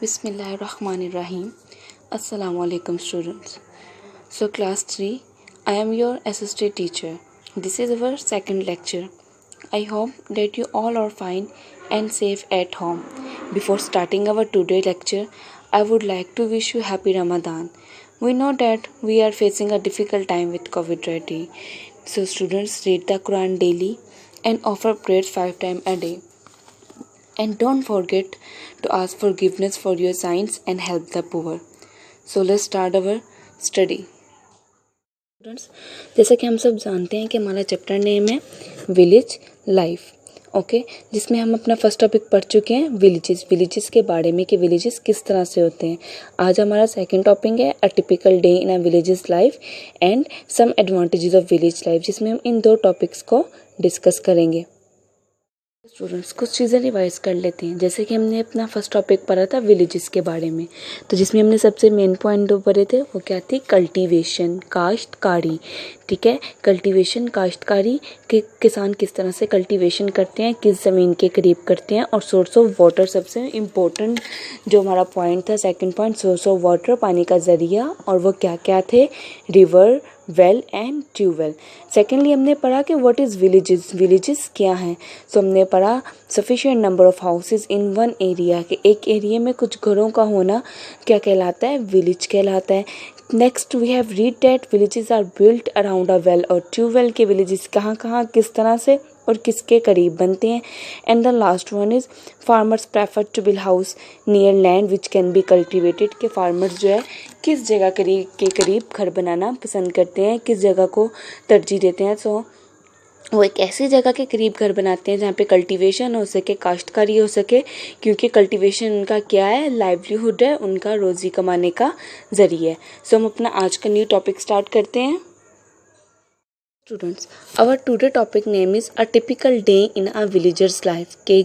Bismillahirrahmanirrahim. Assalamu alaikum students. So class 3, I am your assistant teacher. This is our second lecture. I hope that you all are fine and safe at home. Before starting our today lecture, I would like to wish you happy Ramadan. We know that we are facing a difficult time with COVID-19. So students read the Quran daily and offer prayers 5 times a day. And don't forget to ask forgiveness for your sins and help the poor. So let's start our study. Students, जैसा कि हम सब जानते हैं कि हमारा chapter name है village life, okay, जिसमें हम अपना फर्स्ट टॉपिक पढ़ चुके हैं विलेजेस के बारे में कि विलेजेस किस तरह से होते हैं. आज हमारा सेकंड टॉपिक है a typical day in a villages life and some advantages of village life, जिसमें हम इन दो टॉपिक्स को डिस्कस करेंगे. स्टूडेंट्स, कुछ चीज़ें रिवाइज कर लेते हैं. जैसे कि हमने अपना फर्स्ट टॉपिक पढ़ा था विलेजेस के बारे में, तो जिसमें हमने सबसे मेन पॉइंट दो पढ़े थे वो क्या थी, कल्टीवेशन, काश्तकारी. ठीक है, कल्टीवेशन, काश्तकारी कि किसान किस तरह से कल्टीवेशन करते हैं, किस ज़मीन के करीब करते हैं, और सोर्स ऑफ वाटर सबसे इम्पोर्टेंट जो हमारा पॉइंट था, second point, source of water, पानी का ज़रिया, और वो क्या क्या थे, river, well and tubewell. Secondly हमने पढ़ा कि व्हाट इज़ विलेजेस क्या हैं. सो हमने पढ़ा sufficient number of houses in one area, कि एक एरिया में कुछ घरों का होना क्या कहलाता है, विलेज कहलाता है. Next we have read that villages are built around a well और ट्यूबवेल, के विलेजेस कहाँ कहाँ किस तरह से और किसके करीब बनते हैं. And the last one is farmers prefer to build house near land which can be cultivated, के फार्मर्स जो है किस जगह के करीब घर बनाना पसंद करते हैं, किस जगह को तरजीह देते हैं. सो वो एक ऐसी जगह के करीब घर बनाते हैं जहाँ पे कल्टीवेशन हो सके, काश्तकारी हो सके, क्योंकि कल्टीवेशन उनका क्या है, लाइवलीहुड है, उनका रोज़ी कमाने का ज़रिया है. सो हम अपना आज का न्यू टॉपिक स्टार्ट करते हैं. Students, our today topic name is a typical day in a villagers life, के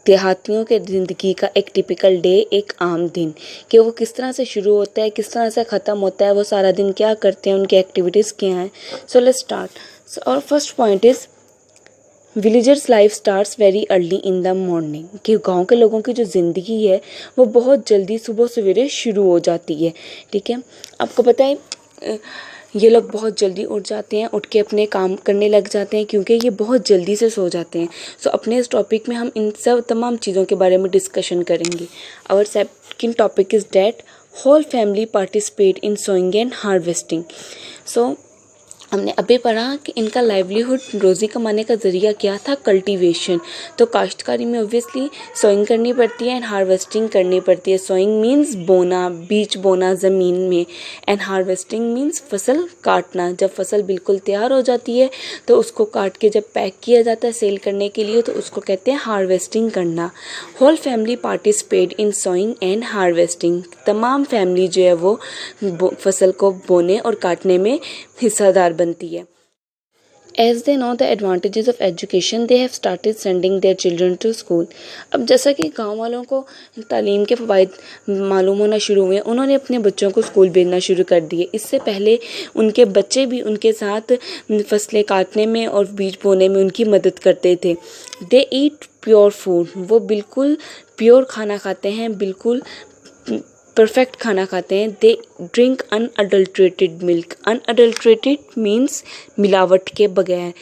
देहातियों के ज़िंदगी का एक टिपिकल डे, एक आम दिन, कि वो किस तरह से शुरू होता है, किस तरह से ख़त्म होता है, वो सारा दिन क्या करते हैं, उनकी एक्टिविटीज़ क्या हैं. So let's start. और first point is villagers life starts very early in the morning, कि गांव के लोगों की जो ज़िंदगी है वो बहुत जल्दी सुबह सवेरे शुरू हो जाती है. ठीक है, आपको पता है ये लोग बहुत जल्दी उठ जाते हैं, उठ के अपने काम करने लग जाते हैं, क्योंकि ये बहुत जल्दी से सो जाते हैं. सो अपने इस टॉपिक में हम इन सब तमाम चीज़ों के बारे में डिस्कशन करेंगे. Our second topic is that whole family participate in sowing and harvesting. So हमने अभी पढ़ा कि इनका लाइवलीहुड, रोज़ी कमाने का ज़रिया क्या था, कल्टीवेशन. तो काश्तकारी में ऑब्वियसली सोइंग करनी पड़ती है एंड हार्वेस्टिंग करनी पड़ती है. सोइंग मीन्स बोना, बीज बोना ज़मीन में, एंड हार्वेस्टिंग मीन्स फसल काटना. जब फसल बिल्कुल तैयार हो जाती है तो उसको काट के जब पैक किया जाता है सेल करने के लिए, तो उसको कहते हैं हार्वेस्टिंग करना. Whole family participate in sowing and harvesting, तमाम फैमिली जो है वो फसल को बोने और काटने में हिस्सादार बनती है. As they know the advantages of education, they have started sending their children to school. अब जैसा कि गांव वालों को तालीम के फ़वाइद मालूम होना शुरू हुए, उन्होंने अपने बच्चों को स्कूल भेजना शुरू कर दिए. इससे पहले उनके बच्चे भी उनके साथ फसलें काटने में और बीज बोने में उनकी मदद करते थे. They eat pure food, वो बिल्कुल प्योर खाना खाते हैं, बिल्कुल परफेक्ट खाना खाते हैं. They drink unadulterated milk. Unadulterated means मिलावट के बगैर.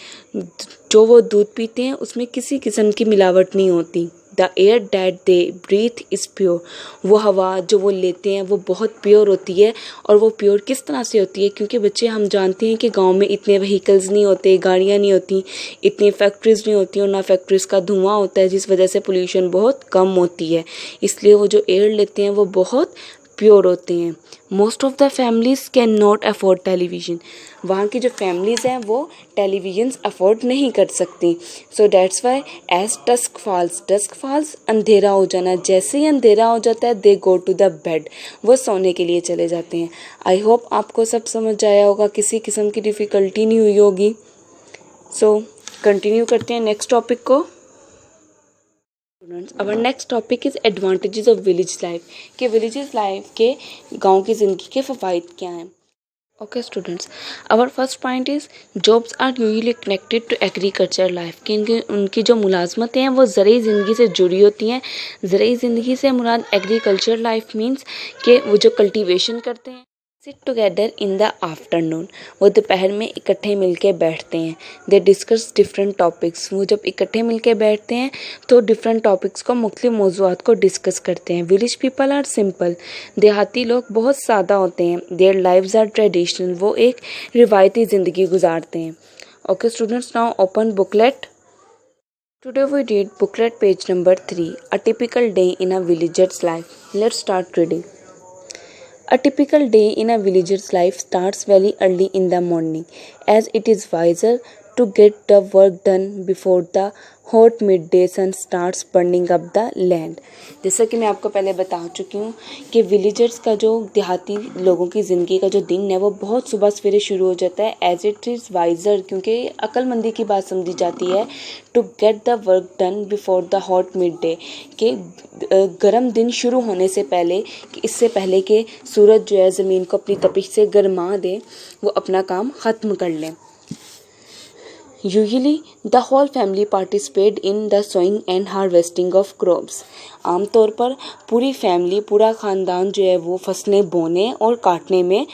जो वो दूध पीते हैं उसमें किसी किस्म की मिलावट नहीं होती. The air that they breathe is pure, वो हवा जो वो लेते हैं वो बहुत प्योर होती है. और वो प्योर किस तरह से होती है, क्योंकि बच्चे हम जानते हैं कि गांव में इतने व्हीकल्स नहीं होते, गाड़ियां नहीं होती, इतनी फैक्ट्रीज़ नहीं होती, और ना फैक्ट्रीज़ का धुआं होता है, जिस वजह से पोल्यूशन बहुत कम होती है. इसलिए वो जो एयर लेते हैं वो बहुत प्योर होते हैं. Most of the families can not afford television, वहाँ की जो फैमिलीज़ हैं वो टेलीविज़न्स अफोर्ड नहीं कर सकती. So that's why as dusk falls अंधेरा हो जाना, जैसे ही अंधेरा हो जाता है they go to the bed, वो सोने के लिए चले जाते हैं. आई होप आपको सब समझ आया होगा, किसी किस्म की डिफ़िकल्टी नहीं हुई होगी. सो कंटिन्यू करते हैं नेक्स्ट टॉपिक को. Our next topic is advantages of village life, कि विलेज लाइफ के गांव की ज़िंदगी के फ़वाइद क्या हैं. Okay, students. Our first point is jobs are usually connected to agriculture life. क्योंकि उनकी जो मुलाजमतें हैं वो ज़रूरी ज़िंदगी से जुड़ी होती हैं. ज़रूरी ज़िंदगी से मुराद एग्रीकल्चर लाइफ मीन्स कि वो जो कल्टीवेशन करते हैं. Sit together in the afternoon, वो दोपहर में इकट्ठे मिलके बैठते हैं. दे डिस्कस डिफरेंट टॉपिक्स, वो जब इकट्ठे मिलके बैठते हैं तो डिफरेंट टॉपिक्स को, मुख्तलिफ मौज़ूआत को डिस्कस करते हैं. विलेज पीपल आर सिंपल, देहाती लोग बहुत सादा होते हैं. देयर लाइव्स आर ट्रेडिशनल, वो एक रिवायती ज़िंदगी गुजारते हैं. Okay students, now open booklet. Today we read booklet page number 3, A Typical Day in a Villager's Life. Let's start reading. A typical day in a villager's life starts very early in the morning, as it is wiser to get the work done before the hot midday sun starts burning up the land. जैसा कि मैं आपको पहले बता चुकी हूँ कि villagers का जो देहाती लोगों की ज़िंदगी का जो दिन है वो बहुत सुबह सवेरे शुरू हो जाता है. एज इट इज़ वाइजर, क्योंकि अक्लमंदी की बात समझी जाती है. To get the work done before the hot midday, कि गर्म दिन शुरू होने से पहले, कि इससे पहले कि सूरज जो है ज़मीन को अपनी तपिश से गरमा दे, वो अपना काम ख़त्म कर लें. Usually the whole family participate in the sowing and harvesting of crops. आमतौर पर पूरी फैमिली, पूरा ख़ानदान जो है वो फसलें बोने और काटने में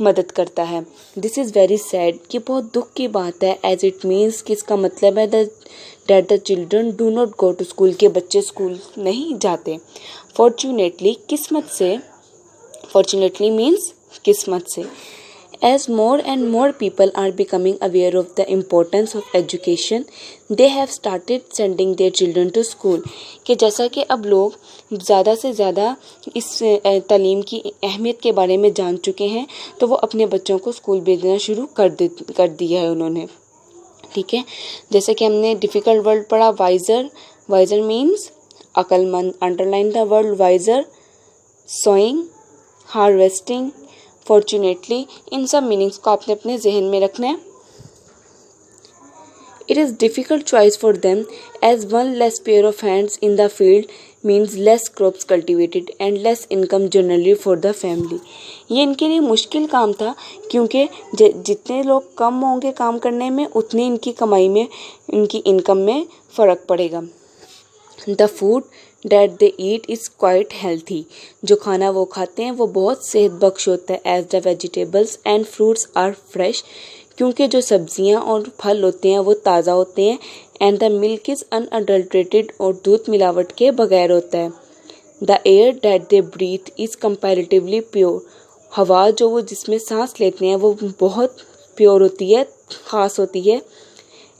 मदद करता है. दिस इज़ वेरी सैड, कि बहुत दुख की बात है. एज इट मीन्स कि इसका मतलब है that the children do not go to school, के बच्चे स्कूल नहीं जाते. फॉर्चुनेटली, किस्मत से, फॉर्चुनेटली मीन्स किस्मत से. As more and more people are becoming aware of the importance of education, they have started sending their children to school. कि जैसा कि अब लोग ज़्यादा से ज़्यादा इस तालीम की अहमियत के बारे में जान चुके हैं, तो वो अपने बच्चों को स्कूल भेजना शुरू कर दिया है उन्होंने. ठीक है, जैसे कि हमने डिफ़िकल्ट वर्ड पढ़ा, वाइज़र. वाइज़र मीन्स अक्लमंद. Underline the word wiser. Sowing, harvesting, fortunately, इन सब मीनिंग्स को आपने अपने जहन में रखना है. It is difficult choice for them, as one less pair of hands in the field means less crops cultivated and less income generally for the family. ये इनके लिए मुश्किल काम था, क्योंकि जितने लोग कम होंगे काम करने में, उतनी इनकी कमाई में, इनकी इनकम में फ़र्क पड़ेगा. The food that they eat is quite healthy, जो खाना वो खाते हैं वो बहुत सेहत बख्श होता है. As the vegetables and fruits are fresh, क्योंकि जो सब्जियां और फल होते हैं वो ताज़ा होते हैं. And the milk is unadulterated, और दूध मिलावट के बगैर होता है. The air that they breathe is comparatively pure, हवा जो वो जिसमें सांस लेते हैं वो बहुत प्योर होती है, ख़ास होती है.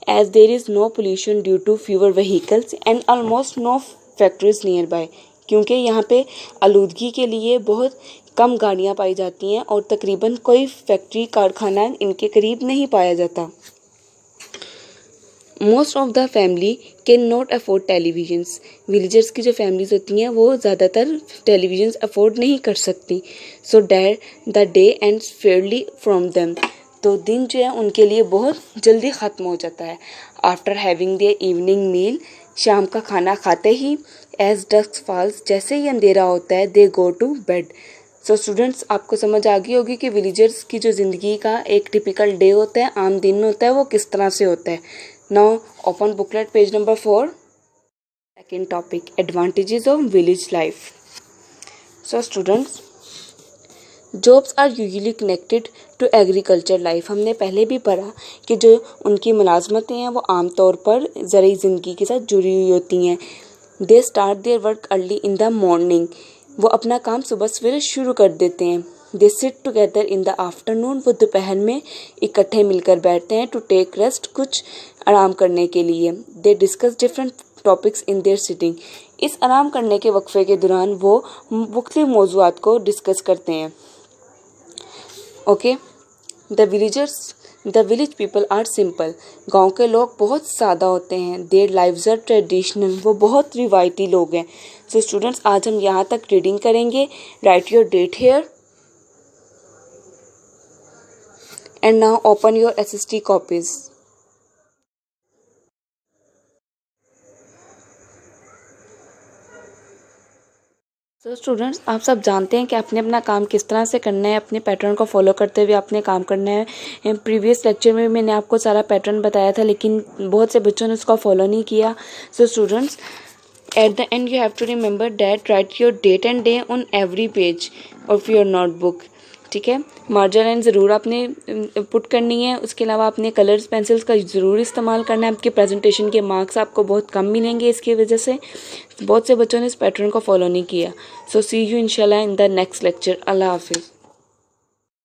As there is no pollution due to fewer vehicles and almost no factories nearby, क्योंकि यहाँ पे आलूदगी के लिए बहुत कम गाड़ियाँ पाई जाती हैं और तकरीबन कोई फैक्ट्री कारखाना इनके करीब नहीं पाया जाता. Most of the family can not afford televisions. Villagers की जो फैमिलीज होती हैं वो ज़्यादातर टेलीविजन्स अफोर्ड नहीं कर सकती. So that the day ends Fairlie from them, तो दिन जो है उनके लिए बहुत जल्दी ख़त्म हो जाता है. आफ्टर हैविंग देयर इवनिंग मील, शाम का खाना खाते ही, एज डस्क फॉल्स, जैसे ही अंधेरा होता है, they go to bed. So students, आपको समझ आ गई होगी कि विलेजर्स की जो ज़िंदगी का एक टिपिकल डे होता है, आम दिन होता है, वो किस तरह से होता है. Now open booklet page number 4. Second topic, advantages of village life. So students, jobs are usually connected to agriculture life. हमने पहले भी पढ़ा कि जो उनकी मुलाजमतें हैं वो आमतौर पर ज़रूरी ज़िंदगी के साथ जुड़ी हुई होती हैं. They start their work early in the morning, वो अपना काम सुबह सवेरे शुरू कर देते हैं. They sit together in the afternoon, वो दोपहर में इकट्ठे मिलकर बैठते हैं. टू टेक रेस्ट, कुछ आराम करने के लिए. They discuss different topics in their sitting, इस आराम करने के वक्फे के दौरान वो मुख्तलिफ मौज़ूआत को डिस्कस करते हैं. Okay, the village people are simple, गांव के लोग बहुत सादा होते हैं. देयर लाइव्स आर ट्रेडिशनल, वो बहुत रिवायती लोग हैं. सो स्टूडेंट्स, आज हम यहाँ तक रीडिंग करेंगे. Write your date here and now open your SST copies. So students, आप सब जानते हैं कि आपने अपना काम किस तरह से करना है, अपने पैटर्न को फॉलो करते हुए आपने काम करना है। प्रीवियस लेक्चर में मैंने आपको सारा पैटर्न बताया था, लेकिन बहुत से बच्चों ने उसको फॉलो नहीं किया। So students, at the end you have to remember that write your date and day on every page of your notebook. ठीक है, मार्जिन लाइन ज़रूर आपने पुट करनी है। उसके अलावा आपने कलर्स पेंसिल्स का ज़रूर इस्तेमाल करना है। आपके प्रेजेंटेशन के मार्क्स आपको बहुत कम मिलेंगे इसकी वजह से। बहुत से बच्चों ने इस पैटर्न को फॉलो नहीं किया। सो सी यू इंशाल्लाह इन द नेक्स्ट लेक्चर। अल्लाह हाफिज़।